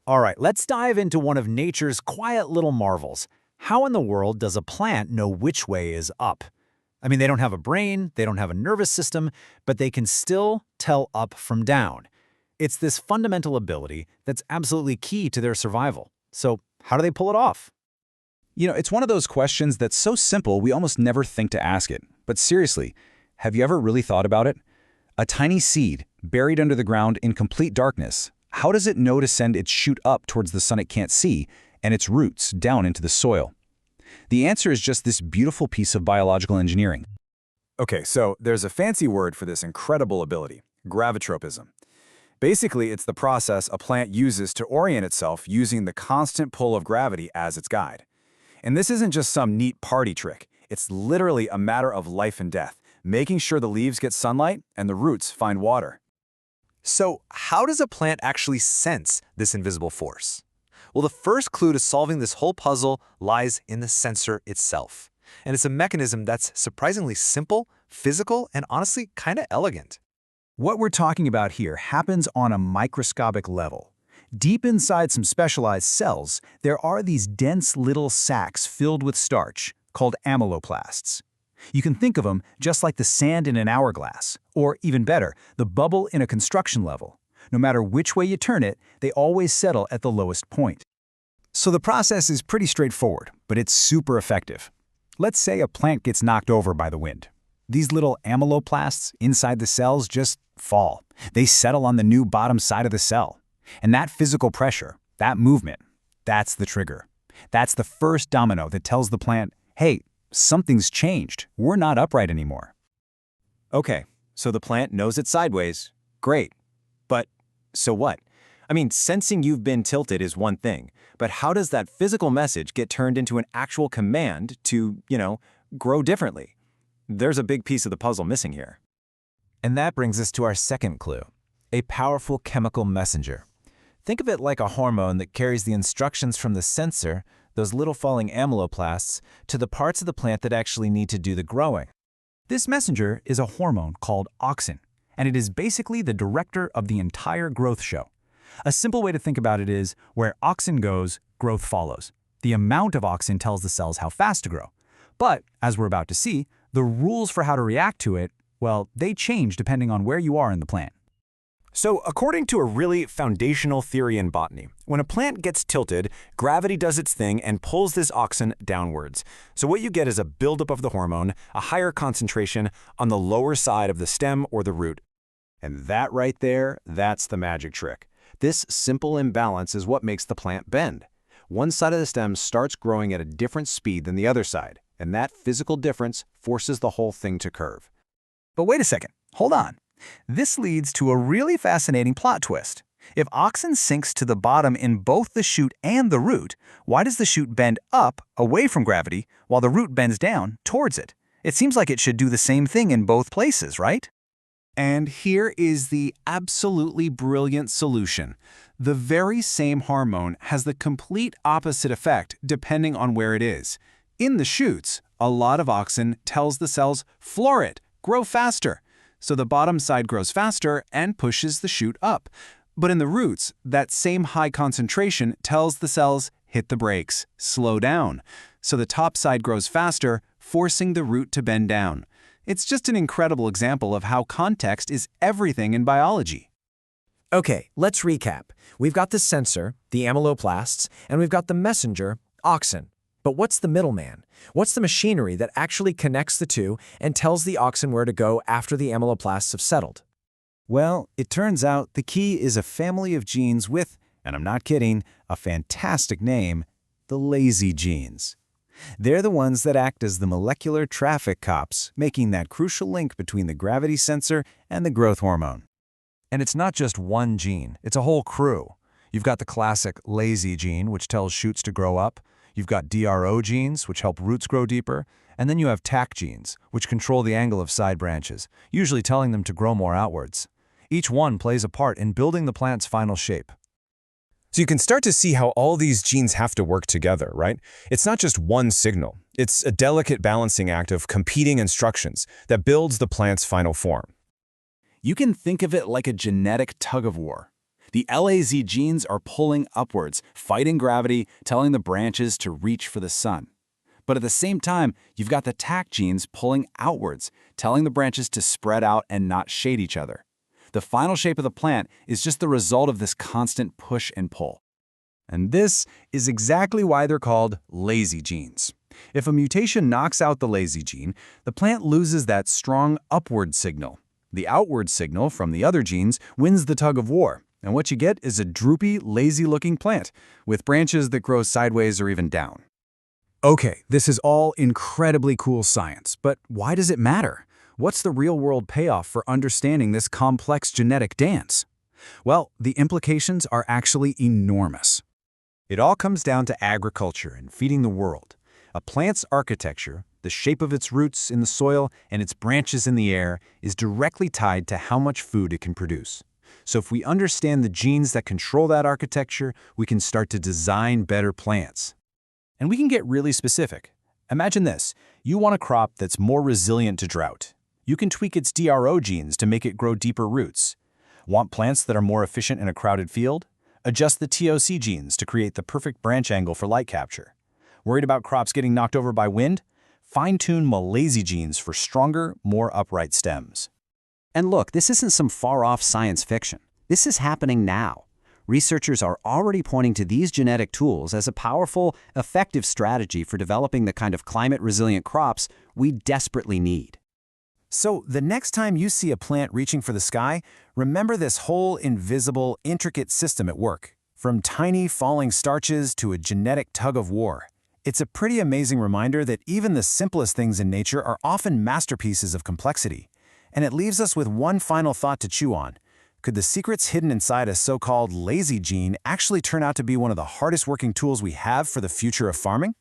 All right, let's dive into one of nature's quiet little marvels. How in the world does a plant know which way is up? I mean, they don't have a brain, they don't have a nervous system, but they can still tell up from down. It's this fundamental ability that's absolutely key to their survival. So, how do they pull it off? It's one of those questions that's so simple we almost never think to ask it. But seriously, have you ever really thought about it? A tiny seed, buried under the ground in complete darkness, how does it know to send its shoot up towards the sun it can't see and its roots down into the soil? The answer is just this beautiful piece of biological engineering. Okay, so there's a fancy word for this incredible ability, gravitropism. Basically, it's the process a plant uses to orient itself using the constant pull of gravity as its guide. And this isn't just some neat party trick. It's literally a matter of life and death, making sure the leaves get sunlight and the roots find water. So how does a plant actually sense this invisible force? Well, the first clue to solving this whole puzzle lies in the sensor itself. And it's a mechanism that's surprisingly simple, physical, and honestly kind of elegant. What we're talking about here happens on a microscopic level. Deep inside some specialized cells, there are these dense little sacs filled with starch, called amyloplasts. You can think of them just like the sand in an hourglass, or even better, the bubble in a construction level. No matter which way you turn it, they always settle at the lowest point. So the process is pretty straightforward, but it's super effective. Let's say a plant gets knocked over by the wind. These little amyloplasts inside the cells just fall. They settle on the new bottom side of the cell. And that physical pressure, that movement, that's the trigger. That's the first domino that tells the plant, hey, something's changed. We're not upright anymore. Okay, so the plant knows it's sideways. Great. But so what? I mean, sensing you've been tilted is one thing, but how does that physical message get turned into an actual command to, grow differently? There's a big piece of the puzzle missing here. And that brings us to our second clue, a powerful chemical messenger. Think of it like a hormone that carries the instructions from the sensor, those little falling amyloplasts, to the parts of the plant that actually need to do the growing. This messenger is a hormone called auxin, and it is basically the director of the entire growth show. A simple way to think about it is, where auxin goes, growth follows. The amount of auxin tells the cells how fast to grow. But, as we're about to see, the rules for how to react to it, well, they change depending on where you are in the plant. So, according to a really foundational theory in botany, when a plant gets tilted, gravity does its thing and pulls this auxin downwards. So what you get is a buildup of the hormone, a higher concentration on the lower side of the stem or the root. And that right there, that's the magic trick. This simple imbalance is what makes the plant bend. One side of the stem starts growing at a different speed than the other side, and that physical difference forces the whole thing to curve. But wait a second, hold on. This leads to a really fascinating plot twist. If auxin sinks to the bottom in both the shoot and the root, why does the shoot bend up, away from gravity, while the root bends down, towards it? It seems like it should do the same thing in both places, right? And here is the absolutely brilliant solution. The very same hormone has the complete opposite effect depending on where it is. In the shoots, a lot of auxin tells the cells, florit, grow faster. So the bottom side grows faster and pushes the shoot up. But in the roots, that same high concentration tells the cells, hit the brakes, slow down. So the top side grows faster, forcing the root to bend down. It's just an incredible example of how context is everything in biology. Okay, let's recap. We've got the sensor, the amyloplasts, and we've got the messenger, auxin. But what's the middleman? What's the machinery that actually connects the two and tells the auxin where to go after the amyloplasts have settled? Well, it turns out the key is a family of genes with, and I'm not kidding, a fantastic name, the lazy genes. They're the ones that act as the molecular traffic cops, making that crucial link between the gravity sensor and the growth hormone. And it's not just one gene, it's a whole crew. You've got the classic lazy gene, which tells shoots to grow up. You've got DRO genes, which help roots grow deeper. And then you have TAC genes, which control the angle of side branches, usually telling them to grow more outwards. Each one plays a part in building the plant's final shape. So you can start to see how all these genes have to work together, right? It's not just one signal. It's a delicate balancing act of competing instructions that builds the plant's final form. You can think of it like a genetic tug-of-war. The LAZ genes are pulling upwards, fighting gravity, telling the branches to reach for the sun. But at the same time, you've got the TAC genes pulling outwards, telling the branches to spread out and not shade each other. The final shape of the plant is just the result of this constant push and pull. And this is exactly why they're called lazy genes. If a mutation knocks out the lazy gene, the plant loses that strong upward signal. The outward signal from the other genes wins the tug of war, and what you get is a droopy, lazy-looking plant with branches that grow sideways or even down. Okay, this is all incredibly cool science, but why does it matter? What's the real-world payoff for understanding this complex genetic dance? Well, the implications are actually enormous. It all comes down to agriculture and feeding the world. A plant's architecture, the shape of its roots in the soil and its branches in the air, is directly tied to how much food it can produce. So if we understand the genes that control that architecture, we can start to design better plants. And we can get really specific. Imagine this. You want a crop that's more resilient to drought. You can tweak its DRO genes to make it grow deeper roots. Want plants that are more efficient in a crowded field? Adjust the TOC genes to create the perfect branch angle for light capture. Worried about crops getting knocked over by wind? Fine-tune Malaise genes for stronger, more upright stems. And look, this isn't some far-off science fiction. This is happening now. Researchers are already pointing to these genetic tools as a powerful, effective strategy for developing the kind of climate-resilient crops we desperately need. So the next time you see a plant reaching for the sky, remember this whole invisible, intricate system at work. From tiny falling starches to a genetic tug of war. It's a pretty amazing reminder that even the simplest things in nature are often masterpieces of complexity. And it leaves us with one final thought to chew on. Could the secrets hidden inside a so-called lazy gene actually turn out to be one of the hardest working tools we have for the future of farming?